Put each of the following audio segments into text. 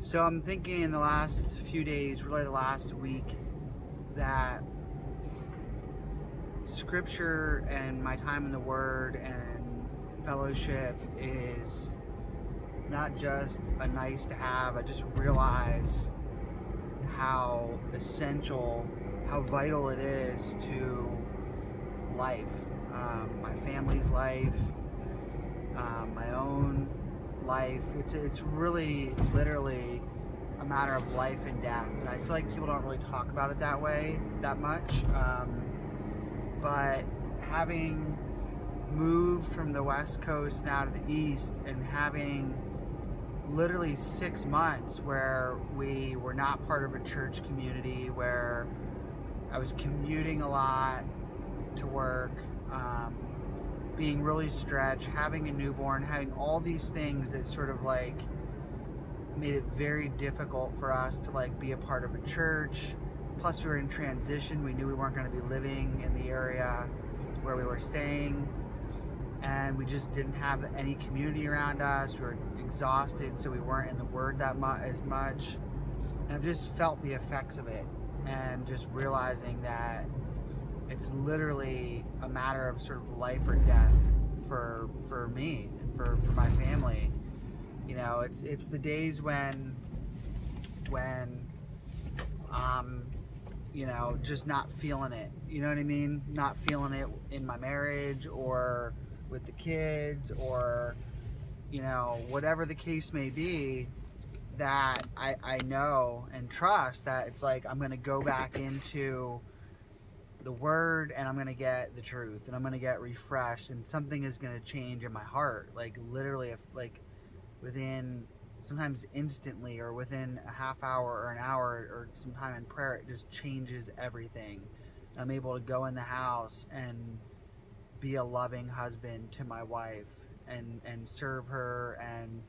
So I'm thinking in the last few days, really the last week, that scripture and my time in the Word and fellowship is not just a nice to have. I just realize how essential, how vital it is to life, my family's life, my own life. It's really literally a matter of life and death, and I feel like people don't really talk about it that way that much. But having moved from the West Coast now to the East and having literally 6 months where we were not part of a church community, where I was commuting a lot to work, being really stretched, having a newborn, having all these things that sort of like made it very difficult for us to like be a part of a church. Plus we were in transition. We knew we weren't going to be living in the area where we were staying, and we just didn't have any community around us. We were exhausted, so we weren't in the Word as much. And I've just felt the effects of it, and just realizing that it's literally a matter of sort of life or death for me and for my family. You know, it's the days when you know, just not feeling it. You know what I mean? Not feeling it in my marriage or with the kids, or, you know, whatever the case may be, that I know and trust that it's like I'm going to go back into the Word and I'm going to get the truth and I'm going to get refreshed and something is going to change in my heart. Like literally, if like within, sometimes instantly, or within a half hour or an hour or some time in prayer, it just changes everything. I'm able to go in the house and be a loving husband to my wife, and serve her and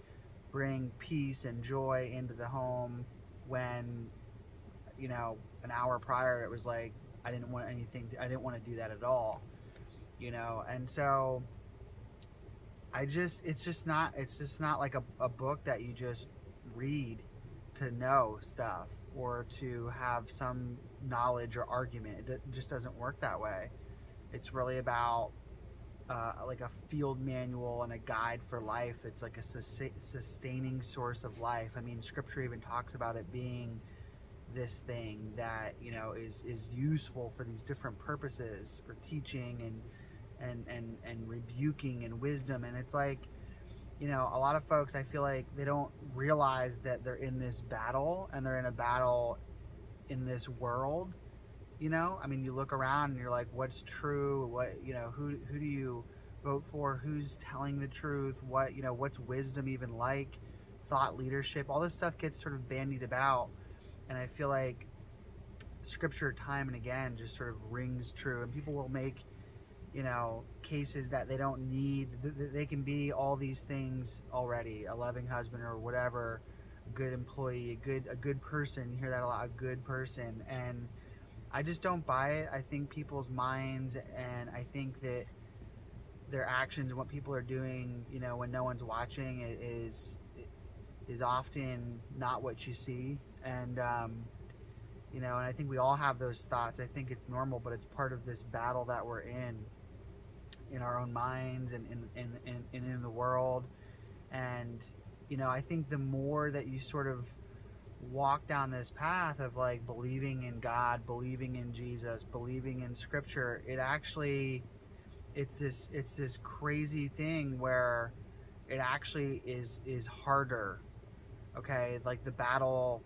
bring peace and joy into the home, when, you know, an hour prior it was like I didn't want to do that at all, you know. And so it's just not like a book that you just read to know stuff or to have some knowledge or argument. It just doesn't work that way. It's really about like a field manual and a guide for life. It's like a sustaining source of life. I mean, scripture even talks about it being this thing that, you know, is useful for these different purposes, for teaching and rebuking and wisdom. And it's like, you know, a lot of folks, I feel like they don't realize that they're in this battle, and they're in a battle in this world. You know, I mean, you look around and you're like, what's true? What, you know, who do you vote for? Who's telling the truth? What, you know, what's wisdom even like? Thought leadership, all this stuff gets sort of bandied about. And I feel like scripture time and again just sort of rings true, and people will make, you know, cases that they don't need. They can be all these things already: a loving husband or whatever, a good employee, a good person. You hear that a lot, a good person. And I just don't buy it. I think people's minds, and I think that their actions and what people are doing, you know, when no one's watching, is often not what you see. And you know, and I think we all have those thoughts. I think it's normal, but it's part of this battle that we're in our own minds and in the world. And, you know, I think the more that you sort of walk down this path of like believing in God, believing in Jesus, believing in scripture, it actually, it's this crazy thing where it actually is harder. Okay, like the battle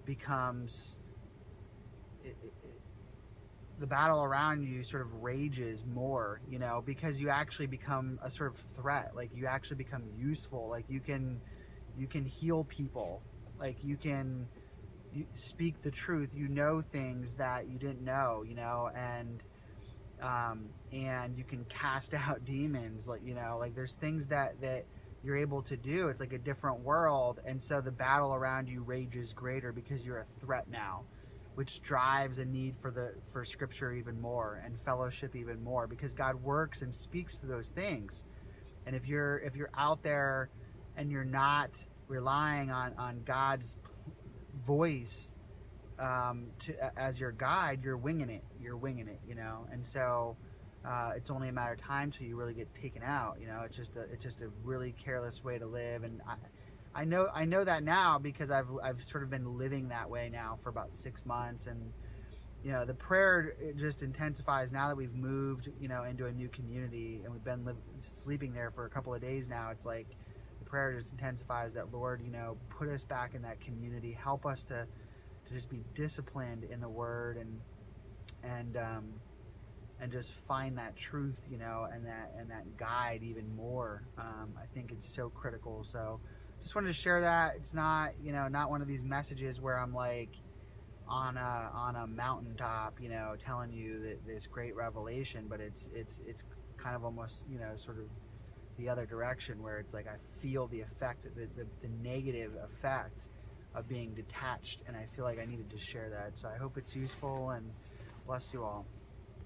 becomes the battle around you sort of rages more, you know, because you actually become a sort of threat. Like you actually become useful. Like you can heal people. Like you speak the truth. You know things that you didn't know, you know, and you can cast out demons. Like, you know, like there's things that you're able to do. It's like a different world, and so the battle around you rages greater because you're a threat now, which drives a need for scripture even more, and fellowship even more, because God works and speaks to those things. And if you're out there and you're not relying on God's voice as your guide, you're winging it. You know. And so it's only a matter of time till you really get taken out. You know, it's just a really careless way to live. And I know that now because I've sort of been living that way now for about 6 months. And you know, the prayer, it just intensifies now that we've moved, you know, into a new community, and we've been sleeping there for a couple of days now. It's like the prayer just intensifies that, Lord, you know, put us back in that community, help us to just be disciplined in the word, and and just find that truth, you know, and that guide even more. I think it's so critical. So just wanted to share that. It's not, you know, not one of these messages where I'm like on a mountaintop, you know, telling you that this great revelation, but it's kind of almost, you know, sort of the other direction, where it's like I feel the effect, the negative effect of being detached, and I feel like I needed to share that. So I hope it's useful, and bless you all.